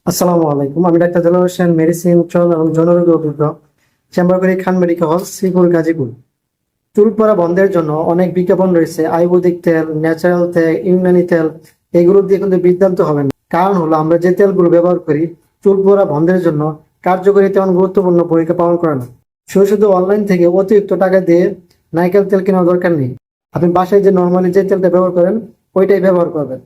আসসালামু আলাইকুম। আমি ডাক্তার দেলোয়ার হোসেন, মেডিসিন চল এবং যৌনরোগ অভিজ্ঞ, চেম্বার করি খান মেডিকেল হল, শ্রীপুর, গাজীপুর। চুল পড়া বন্ধের জন্য অনেক বিজ্ঞাপন রয়েছে, আয়ুর্বেদিক তেল, ন্যাচারাল তেল, ইউনানি তেল। এগুলো দিয়ে কিন্তু বিভ্রান্ত হবে না। কারণ হলো আমরা যে তেলগুলো ব্যবহার করি চুল পড়া বন্ধের জন্য কার্যকরী তেমন গুরুত্বপূর্ণ ভূমিকা পালন করে না। শুধু শুধু অনলাইন থেকে অতিরিক্ত টাকা দিয়ে নারকেল তেল কেনার দরকার নেই। আপনি বাসায় যে নর্মালি যে তেলটা ব্যবহার করেন ওইটাই ব্যবহার করবেন।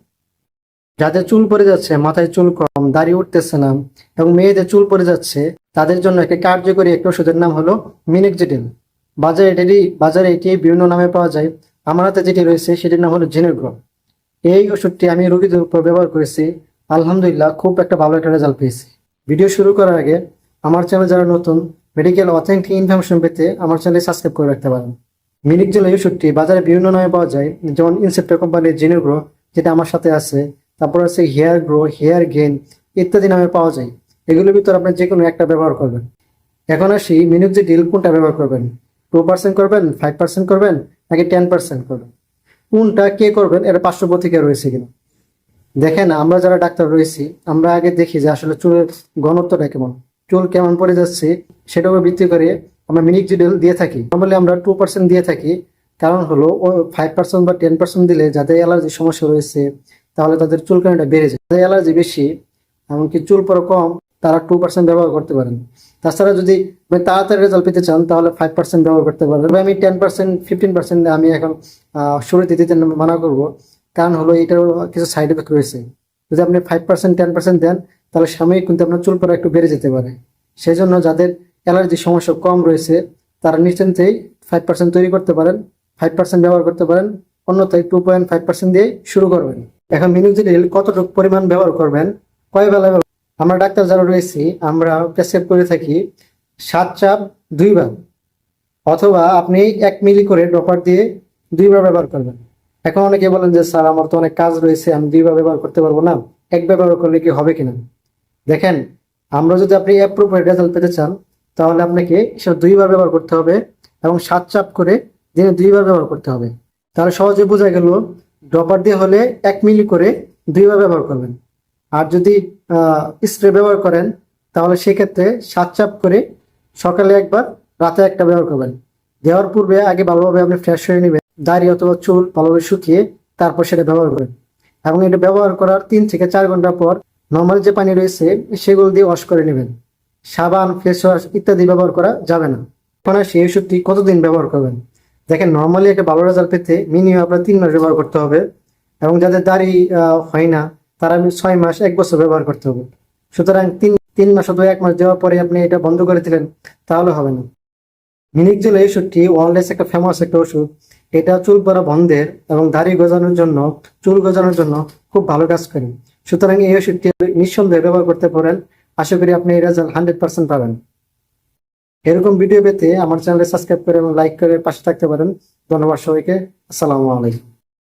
যাদের চুল পড়ে যাচ্ছে, মাথায় চুল কম, দাড়ি উঠতেছে না এবং মেয়েদের চুল পড়ে যাচ্ছে, তাদের জন্য একটা কার্যকরী একটা ওষুধের নাম হলো মিনক্সিডিল। বাজারে এটি বিভিন্ন নামে পাওয়া যায়। আমার হাতে যেটি রয়েছে সেটির নাম হলো জিনেগ্রো। এই ওষুধটি আমি রোগীদের উপর ব্যবহার করেছি, আলহামদুলিল্লাহ খুব একটা ভালো একটা রেজাল্ট পেয়েছি। ভিডিও শুরু করার আগে আমার চ্যানেল যারা নতুন, মেডিকেল অথেন্টিক ইনফরমেশন পেতে আমার চ্যানেল সাবস্ক্রাইব করে রাখতে পারেন। মিনক্সিডিল এই ওষুধটি বাজারে বিভিন্ন নামে পাওয়া যায়, যেমন ইনসেপ্টা কোম্পানির জিনেগ্রো, যেটা আমার সাথে আছে। তারপর আছে হেয়ার গ্রো, হেয়ার গেইন ইত্যাদি নামে পাওয়া যায়। এগুলোর ভিতর আপনি যে কোনো একটা ব্যবহার করবেন। এখন আসি মিনক্সিডিল কোনটা ব্যবহার করবেন। 2% করবেন, 5% করবেন, নাকি 10% করবেন? কোনটা কে করবেন এর পার্শ্ব প্রতিক্রিয়া রয়েছে কিনা দেখেন। আমরা যারা ডাক্তার রয়েছি আমরা আগে দেখি যে আসলে চুলের ঘনত্বটা কেমন, চুল কেমন পড়ে যাচ্ছে, সেটার উপর ভিত্তি করে আমরা মিনক্সিডিল দিয়ে থাকি। নর্মালি আমরা 2% দিয়ে থাকি। কারণ হলো ও 5% বা 10% দিলে যাদের অ্যালার্জি সমস্যা রয়েছে তাহলে তাদের চুলকানিটা বেড়ে যায়। যাদের অ্যালার্জি বেশি, এমনকি চুল পড়া কম, তারা 2% ব্যবহার করতে পারেন। তাছাড়া যদি আপনি তাড়াতাড়ি রেজাল্ট পেতে চান তাহলে 5% ব্যবহার করতে পারেন। তবে আমি 10%, 15% আমি এখন শুরুতে দিতে মানা করবো। কারণ হলো এটার কিছু সাইড এফেক্ট রয়েছে। যদি আপনি 5%, 10% দেন তাহলে সাময়িক কিন্তু আপনার চুল পড়া একটু বেড়ে যেতে পারে। সেই জন্য যাদের অ্যালার্জি সমস্যা কম রয়েছে তারা নিশ্চিন্তেই 5% তৈরি করতে পারেন, 5% ব্যবহার করতে পারেন। অন্যথায় 2.5% দিয়ে শুরু করবেন। এখন মিনক্সিডিল কতটুকু পরিমাণ ব্যবহার করবেন, কয় বেলা আমরা ডাক্তার যারা রয়েছি আমরা প্রেসক্রাইব করে থাকি 7 চাপ 2 বার, অথবা আপনি 1 মিলি করে ড্রপার দিয়ে 2 বার ব্যবহার করবেন। এখন অনেকে বলেন যে স্যার আমার তো অনেক কাজ রয়েছে, আমি 2 বার ব্যবহার করতে পারবো না, এক ব্যবহার করলে কি হবে কিনা। দেখেন, আমরা যদি আপনি অ্যাপ্রোপ্রিয়েট রেজাল্ট পেতে চান তাহলে আপনাকে সেটা 2 বার ব্যবহার করতে হবে এবং 7 চাপ করে দিনে 2 বার ব্যবহার করতে হবে। তাহলে সহজে বোঝা গেল, ড্রপার দিয়ে হলে 1 মিলি করে 2 বার ব্যবহার করবেন। আর যদি স্প্রে ব্যবহার করেন তাহলে সেক্ষেত্রে 7 চাপ করে সকালে একবার, রাতে একটা ব্যবহার করবেন। দেওয়ার পূর্বে আগে ভালোভাবে আপনি ফ্রেশ হয়ে নেবেন, দাড়ি অথবা চুল ভালোভাবে শুকিয়ে তারপর সেটা ব্যবহার করবেন। এবং এটা ব্যবহার করার 3 থেকে 4 ঘন্টা পর নর্মাল যে পানি রয়েছে সেগুলো দিয়ে ওয়াশ করে নেবেন। সাবান, ফেস ওয়াশ ইত্যাদি ব্যবহার করা যাবে না। এখন সেই ওষুধটি কতদিন ব্যবহার করবেন? দেখেন, নর্মালি একটা ভালো রেজাল্ট পেতে মিনিমাম আপনার 3 মাস ব্যবহার করতে হবে। এবং যাদের দাড়ি হয় না তারা 6 মাস, 1 বছর ব্যবহার করতে হবে। সুতরাং তিন মাস অথবা 1 মাস দেওয়ার পরে আপনি এটা বন্ধ করে দিলেন তাহলে হবে না। মিনক্সিডিল এই ওষুধটি ওয়ার্ল্ডের একটা ফেমাস একটা ওষুধ। এটা চুল পড়া বন্ধের এবং দাড়ি গজানোর জন্য, চুল গজানোর জন্য খুব ভালো কাজ করে। সুতরাং এই ওষুধটি নিঃসন্দেহে ব্যবহার করতে পারেন। আশা করি আপনি এই রেজাল্ট 100% পাবেন। এরকম ভিডিও পেতে আমার চ্যানেলে সাবস্ক্রাইব করে এবং লাইক করে পাশে থাকতে পারেন। ধন্যবাদ সবাইকে। আসসালামু আলাইকুম।